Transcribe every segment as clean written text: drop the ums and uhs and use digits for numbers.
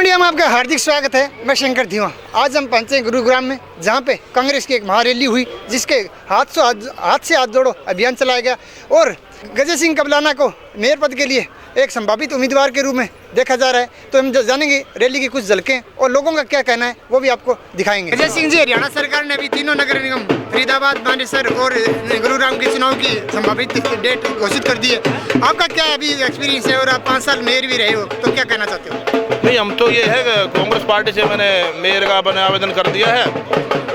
Media में आपका हार्दिक स्वागत है। मैं शंकर धीमा। आज हम पहुंचे गुरुग्राम में, जहां पे कांग्रेस की एक महारैली हुई, जिसके हाथ से हाथ जोड़ो अभियान चलाया गया और गजय सिंह कबलाना को मेयर पद के लिए एक संभावित उम्मीदवार के रूप में देखा जा रहा है। तो हम जानेंगे रैली की कुछ झलकें और लोगों का क्या कहना है, वो भी आपको दिखाएंगे। गजय सिंह जी, हरियाणा सरकार ने अभी तीनों नगर निगम फरीदाबाद, मानेसर और गुरुग्राम के चुनाव की संभावित डेट घोषित कर दी है। आपका क्या अभी एक्सपीरियंस है और आप 5 साल मेयर भी रहे हो, तो क्या कहना चाहते हो? नहीं, हम तो ये है कांग्रेस पार्टी से मैंने मेयर का अपने आवेदन कर दिया है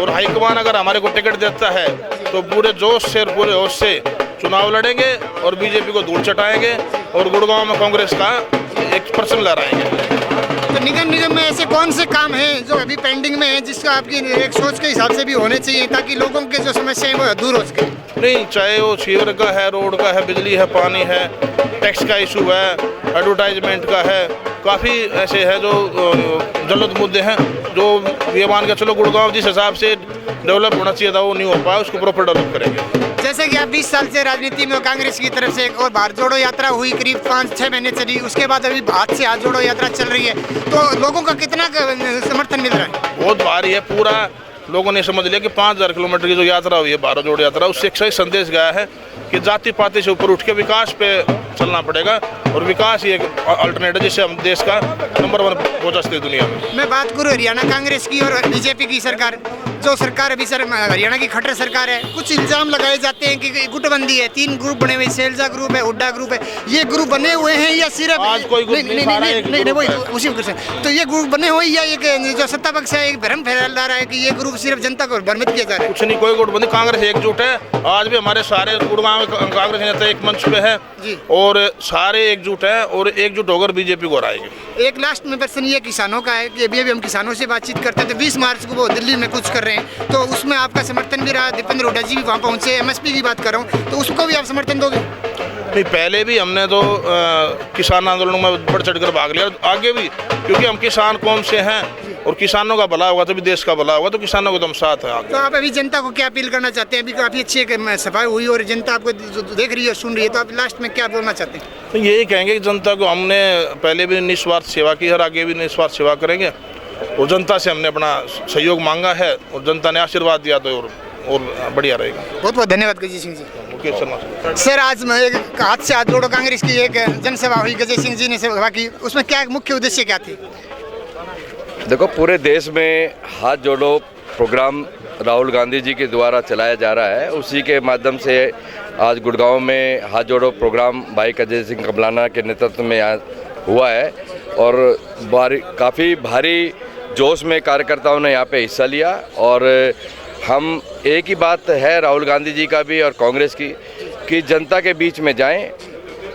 और हाईकमान अगर हमारे को टिकट देता है तो पूरे जोश से और पूरे होश से चुनाव लड़ेंगे और बीजेपी को धूल चटाएंगे और गुड़गांव में कांग्रेस का 1% लहराएंगे। तो निगम में ऐसे कौन से काम हैं जो अभी पेंडिंग में है, जिसका आपकी एक सोच के हिसाब से भी होने चाहिए, ताकि लोगों के जो समस्या है वो दूर हो सके? नहीं, चाहे वो सीवर का है, रोड का है, बिजली है, पानी है, टैक्स का इशू है, एडवर्टाइजमेंट का है, काफ़ी ऐसे है जो जल्द मुद्दे हैं जो ये मान के चलो गुड़गांव जिस हिसाब से डेवलप होना चाहिए था वो नहीं हो पाया, उसको प्रॉपर डेवलप करेंगे। जैसे कि आप 20 साल से राजनीति में, कांग्रेस की तरफ से एक और भारत जोड़ो यात्रा हुई, करीब 5-6 महीने चली, उसके बाद अभी हाथ से हाथ जोड़ो यात्रा चल रही है, तो लोगों का कितना समर्थन मिल रहा है? बहुत भारी है। पूरा लोगों ने समझ लिया कि 5000 किलोमीटर की जो यात्रा हुई है, भारत जोड़ो यात्रा, उससे एक सही संदेश गया है कि जाति पाति से ऊपर उठ के विकास पे चलना पड़ेगा और विकास ही एक अल्टरनेटिव जिससे हम देश का नंबर 1 पहुंचा सकते दुनिया में। मैं बात करूँ हरियाणा कांग्रेस की और बीजेपी की सरकार, जो सरकार अभी हरियाणा की खट्टर सरकार है, कुछ इल्जाम लगाए जाते हैं कि गुटबंदी है, 3 ग्रुप बने हुए, सैलजा ग्रुप है, हुड्डा ग्रुप है, ये ग्रुप बने हुए हैं या सिर्फ आज कोई ग्रुप नहीं, वही उसी में तो ये ग्रुप बने हुए या एक जो सत्ता पक्ष है एक भ्रम फैला रहा है कि ये ग्रुप सिर्फ जनता को भ्रमित किया जा रहा है? कुछ नहीं, कोई गुटबंदी, कांग्रेस एकजुट है। आज भी हमारे सारे गुड़गांव में कांग्रेस नेता एक मंच पे है और सारे एकजुट हैं और एकजुट होकर बीजेपी को हराएंगे। एक लास्ट में प्रश्न ये किसानों का है कि अभी हम किसानों से बातचीत करते हैं, तो 20 मार्च को वो दिल्ली में कुछ कर रहे हैं, तो उसमें आपका समर्थन भी रहा। दीपेंद्र हुड्डा जी भी वहाँ पहुँचे, MSP की बात कर रहा हूँ, तो उसको भी आप समर्थन दोगे? नहीं, पहले भी हमने तो किसान आंदोलन में बढ़ चढ़ कर भाग लिया, आगे भी, क्योंकि हम किसान कौम से हैं और किसानों का भला होगा तो भी देश का भला होगा, तो किसानों को तो हम साथ हैं आगे। तो आप अभी जनता को क्या अपील करना चाहते हैं? अभी काफ़ी अच्छी एक सफाई हुई और जनता आपको देख रही है, सुन रही है, तो आप लास्ट में क्या बोलना चाहते हैं? तो यही कहेंगे कि जनता को हमने पहले भी निस्वार्थ सेवा की है और आगे भी निस्वार्थ सेवा करेंगे और जनता से हमने अपना सहयोग मांगा है और जनता ने आशीर्वाद दिया तो और बढ़िया रहेगा। बहुत बहुत धन्यवाद गजय सिंह जी। सर, आज एक हाथ से हाथ जोड़ो कांग्रेस की एक जनसभा हुई, गजय सिंह जी ने सभा की, उसमें क्या मुख्य उद्देश्य क्या थी? देखो, पूरे देश में हाथ जोड़ो प्रोग्राम राहुल गांधी जी के द्वारा चलाया जा रहा है, उसी के माध्यम से आज गुड़गांव में हाथ जोड़ो प्रोग्राम भाई गजय सिंह कबलाना के नेतृत्व में हुआ है और काफ़ी भारी जोश में कार्यकर्ताओं ने यहाँ पे हिस्सा लिया। और हम एक ही बात है राहुल गांधी जी का भी और कांग्रेस की कि जनता के बीच में जाएं,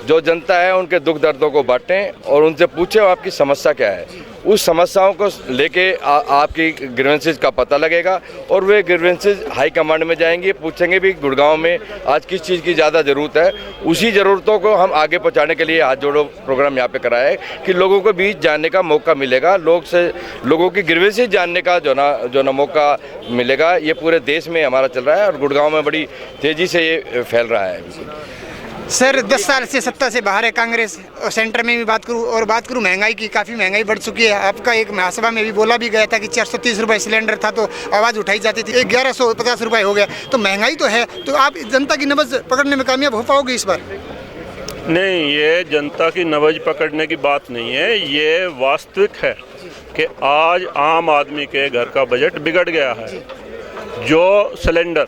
जो जनता है उनके दुख दर्दों को बांटें और उनसे पूछें आपकी समस्या क्या है। उस समस्याओं को लेके आपकी ग्रीवेंसेस का पता लगेगा और वे ग्रीवेंसेस हाई कमांड में जाएंगे, पूछेंगे भी गुड़गांव में आज किस चीज़ की ज़्यादा ज़रूरत है। उसी ज़रूरतों को हम आगे पहुंचाने के लिए हाथ जोड़ो प्रोग्राम यहाँ पे कराया है कि लोगों को बीच जानने का मौका मिलेगा, लोगों की ग्रीवेंसेस जानने का जो ना मौका मिलेगा। ये पूरे देश में हमारा चल रहा है और गुड़गांव में बड़ी तेज़ी से ये फैल रहा है। सर, 10 साल से सत्ता से बाहर है कांग्रेस, और सेंटर में भी बात करूँ महंगाई की, काफ़ी महंगाई बढ़ चुकी है। आपका एक महासभा में भी बोला भी गया था कि 430 रुपये सिलेंडर था तो आवाज़ उठाई जाती थी, 1150 रुपये हो गया, तो महंगाई तो है, तो आप जनता की नब्ज़ पकड़ने में कामयाब हो पाओगे इस बार? नहीं, ये जनता की नब्ज़ पकड़ने की बात नहीं है, ये वास्तविक है कि आज आम आदमी के घर का बजट बिगड़ गया है। जो सिलेंडर,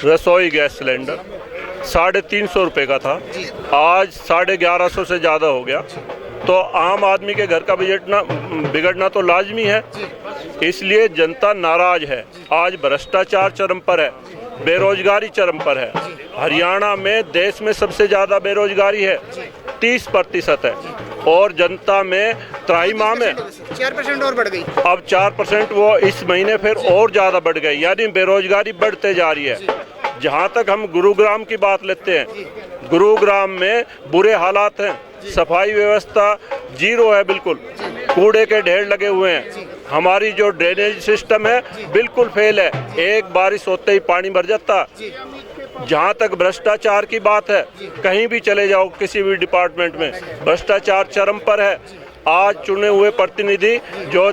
रसोई गैस सिलेंडर 350 रुपये का था, आज 1150 से ज़्यादा हो गया, तो आम आदमी के घर का बजट बिगड़ना तो लाजमी है। इसलिए जनता नाराज है। आज भ्रष्टाचार चरम पर है, बेरोजगारी चरम पर है। हरियाणा में देश में सबसे ज़्यादा बेरोजगारी है, 30% है और जनता में त्राहिमाम में 4% और बढ़ गई। अब 4% वो इस महीने फिर और ज़्यादा बढ़ गई, यानी बेरोजगारी बढ़ते जा रही है। जहाँ तक हम गुरुग्राम की बात लेते हैं, गुरुग्राम में बुरे हालात हैं, सफाई व्यवस्था जीरो है, बिल्कुल कूड़े के ढेर लगे हुए हैं। हमारी जो ड्रेनेज सिस्टम है बिल्कुल फेल है, एक बारिश होते ही पानी भर जाता। जहाँ तक भ्रष्टाचार की बात है, कहीं भी चले जाओ किसी भी डिपार्टमेंट में भ्रष्टाचार चरम पर है। आज चुने हुए प्रतिनिधि जो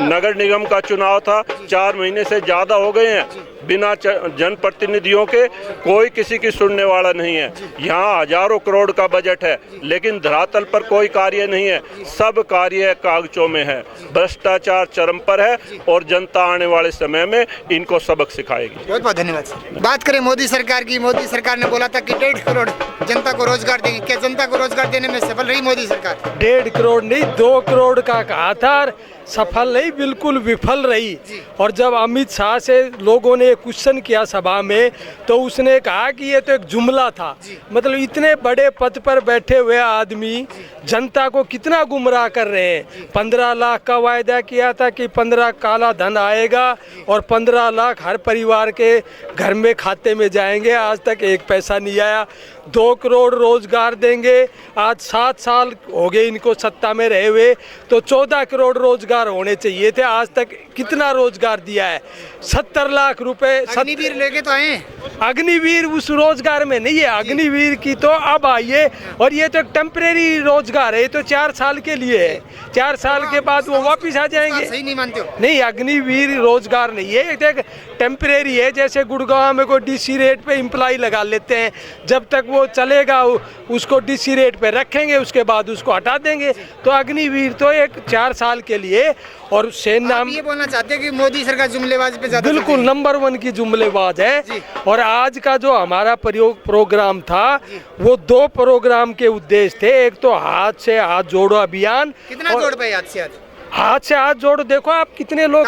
नगर निगम का चुनाव था 4 महीने से ज़्यादा हो गए हैं, बिना जनप्रतिनिधियों के कोई किसी की सुनने वाला नहीं है। यहाँ हजारों करोड़ का बजट है, लेकिन धरातल पर कोई कार्य नहीं है, सब कार्य कागजों में है। भ्रष्टाचार चरम पर है और जनता आने वाले समय में इनको सबक सिखाएगी। बहुत बहुत धन्यवाद सर। बात करें मोदी सरकार की, मोदी सरकार ने बोला था कि 1.5 करोड़ जनता को रोजगार देंगे। क्या जनता को रोजगार देने में सफल रही मोदी सरकार? 1.5 करोड़ नहीं, 2 करोड़ का कहा था, सफल नहीं, बिल्कुल विफल रही। और जब अमित शाह से लोगों ने क्वेश्चन किया सभा में, तो उसने कहा कि ये तो एक जुमला था। मतलब इतने बड़े पद पर बैठे हुए आदमी जनता को कितना गुमराह कर रहे हैं। 15 लाख का वायदा किया था कि 15 काला धन आएगा और 15 लाख हर परिवार के घर में खाते में जाएंगे, आज तक एक पैसा नहीं आया। 2 करोड़ रोजगार देंगे, आज 7 साल हो गए इनको सत्ता में रहे हुए, तो 14 करोड़ रोजगार होने चाहिए थे, आज तक कितना रोजगार दिया है? 70 लाख रुपए। अग्निवीर लेके तो आए। अग्निवीर उस रोजगार में नहीं है, अग्निवीर की तो अब आई है, और ये तो टेम्परेरी रोजगार है, ये तो 4 साल के लिए है, 4 साल के बाद वो वापिस आ जाएंगे। सही नहीं मानते हो? नहीं, अग्निवीर रोजगार नहीं है, एक टेम्परेरी है। जैसे गुड़गांव में कोई डीसी रेट पे एम्प्लॉय लगा लेते हैं, जब तक वो चलेगा उसको डीसी रेट पे रखेंगे, उसके बाद उसको हटा देंगे। तो अग्निवीर तो एक 4 साल के लिए। और सेना आप ये बोलना चाहते हैं कि मोदी सरकार जुमलेबाजी पे ज्यादा बिल्कुल नंबर 1 की जुमलेबाज है। और आज का जो हमारा प्रोग्राम था, वो 2 प्रोग्राम के उद्देश्य थे। एक तो हाथ से हाथ जोड़ो अभियान। कितना जोड़ पाए हाथ से हाथ? हाथ से हाथ जोड़, देखो आप कितने लोग,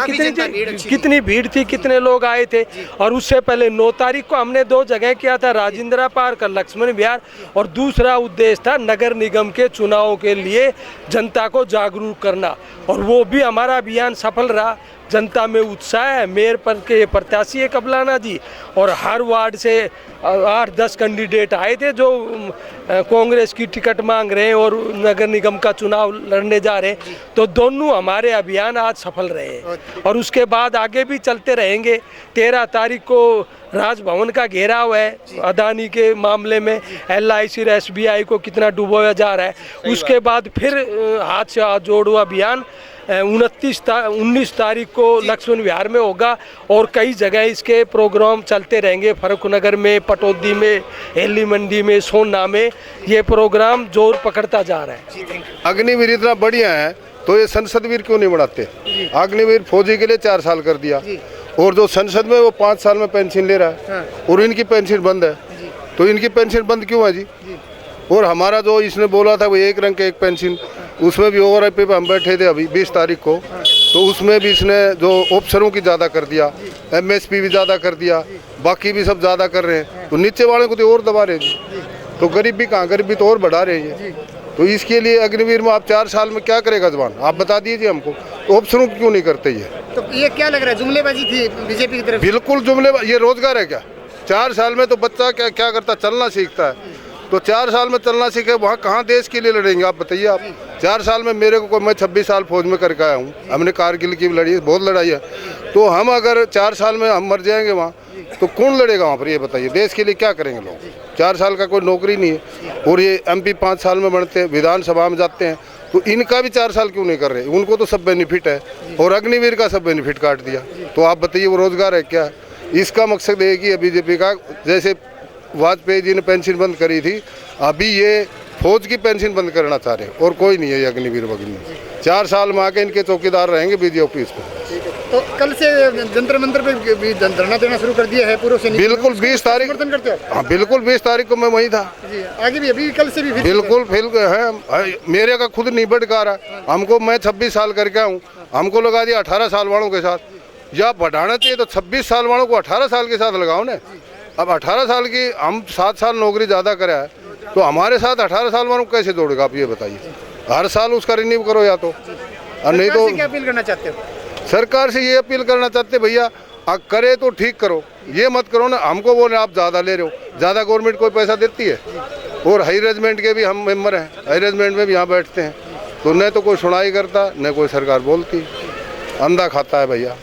कितनी भीड़ थी, कितने लोग आए थे। और उससे पहले 9 तारीख को हमने 2 जगह किया था, राजेंद्रा पार्क और लक्ष्मण विहार। और दूसरा उद्देश्य था नगर निगम के चुनाव के लिए जनता को जागरूक करना, और वो भी हमारा अभियान सफल रहा। जनता में उत्साह है। मेयर पर के प्रत्याशी है कबलाना जी, और हर वार्ड से 8-10 कैंडिडेट आए थे जो कांग्रेस की टिकट मांग रहे हैं और नगर निगम का चुनाव लड़ने जा रहे हैं। तो दोनों हमारे अभियान आज सफल रहे, और उसके बाद आगे भी चलते रहेंगे। 13 तारीख को राजभवन का घेराव है अदानी के मामले में, LIC और SBI को कितना डुबोया जा रहा है। उसके बाद फिर हाथ से हाथ जोड़ो अभियान 19 तारीख को लक्ष्मण विहार में होगा, और कई जगह इसके प्रोग्राम चलते रहेंगे। फरुखनगर में, पटौदी में, हेली मंडी में, सोना में ये प्रोग्राम जोर पकड़ता जा रहा है। अग्निवीर इतना बढ़िया है तो ये संसद वीर क्यों नहीं बढ़ाते? अग्निवीर फौजी के लिए 4 साल कर दिया, और जो संसद में वो 5 साल में पेंशन ले रहा है, और इनकी पेंशन बंद है। तो इनकी पेंशन बंद क्यों है जी? और हमारा जो इसने बोला था वो 1 रंग के 1 पेंशन, उसमें भी ओवरआईपी पे हम बैठे थे अभी 20 तारीख को, तो उसमें भी इसने जो ऑप्शनों की ज़्यादा कर दिया, MSP भी ज़्यादा कर दिया, बाकी भी सब ज़्यादा कर रहे हैं। तो नीचे वाले को तो और दबा रहे हैं, तो गरीबी कहाँ, गरीबी तो और बढ़ा रहे हैं। तो इसके लिए अग्निवीर में आप 4 साल में क्या करेगा जवान, आप बता दीजिए हमको। तो ऑप्शनों क्यों नहीं करते ये? तो ये क्या लग रहा है, जुमलेबाजी थी बीजेपी की तरफ? बिल्कुल जुमले। ये रोजगार है क्या? 4 साल में तो बच्चा क्या करता, चलना सीखता है। तो 4 साल में चलना सीखे, वहाँ कहाँ देश के लिए लड़ेंगे आप बताइए। आप 4 साल में मेरे को, मैं 26 साल फौज में करके आया हूँ, हमने कारगिल की भी लड़ी है, बहुत लड़ाई है। तो हम अगर 4 साल में हम मर जाएंगे वहाँ, तो कौन लड़ेगा वहाँ पर? ये बताइए, देश के लिए क्या करेंगे लोग? 4 साल का कोई नौकरी नहीं है। और ये MP 5 साल में बनते हैं, विधानसभा में जाते हैं, तो इनका भी 4 साल क्यों नहीं कर रहे? उनको तो सब बेनिफिट है, और अग्निवीर का सब बेनिफिट काट दिया। तो आप बताइए वो रोजगार है क्या? इसका मकसद है कि बीजेपी का, जैसे वाजपेयी जी ने पेंशन बंद करी थी, अभी ये फौज की पेंशन बंद करना चाह रहे हैं, और कोई नहीं है ये अग्निवीर वगैरह। 4 साल में आके इनके चौकीदार रहेंगे BJP ऑफिस पे। तो कल से जंतर मंतर पे भी धरना देना शुरू कर दिया है पूर्व से? बिल्कुल 20 तारीख समर्थन करते हो? हाँ बिल्कुल 20 तारीख को मैं वहीं था जी। आगे भी अभी कल से भी बिल्कुल है। मेरे का खुद नहीं भटका रहा हमको, मैं 26 साल करके आऊँ, हमको लगा दिया 18 साल वालों के साथ। या बढ़ाना चाहिए तो 26 साल वालों को 18 साल के साथ लगाओ ना। अब 18 साल की, हम 7 साल नौकरी ज़्यादा करा है, तो हमारे साथ 18 साल वालों को कैसे जोड़ेगा आप ये बताइए? हर साल उसका रिन्यू करो या तो, और नहीं तो। क्या अपील करना चाहते हो? सरकार से ये अपील करना चाहते भैया, करे तो ठीक करो, ये मत करो ना हमको बोले आप ज़्यादा ले रहे हो। ज़्यादा गवर्नमेंट कोई पैसा देती है? और हाई रेजिमेंट के भी हम मेंबर हैं, हाई रेजिमेंट में भी यहाँ बैठते हैं, तो न तो कोई सुनाई करता, न कोई सरकार बोलती। अंधा खाता है भैया,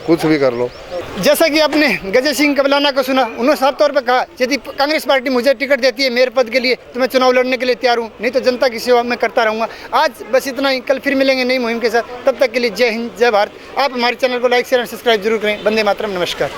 कुछ भी कर लो। जैसा कि आपने गजय सिंह कबलाना को सुना, उन्होंने साफ तौर पर कहा यदि कांग्रेस पार्टी मुझे टिकट देती है मेयर पद के लिए तो मैं चुनाव लड़ने के लिए तैयार हूँ, नहीं तो जनता की सेवा मैं करता रहूँगा। आज बस इतना ही, कल फिर मिलेंगे नई मुहिम के साथ। तब तक के लिए जय हिंद, जय भारत। आप हमारे चैनल को लाइक शेयर और सब्सक्राइब जरूर करें। वंदे मातरम, नमस्कार।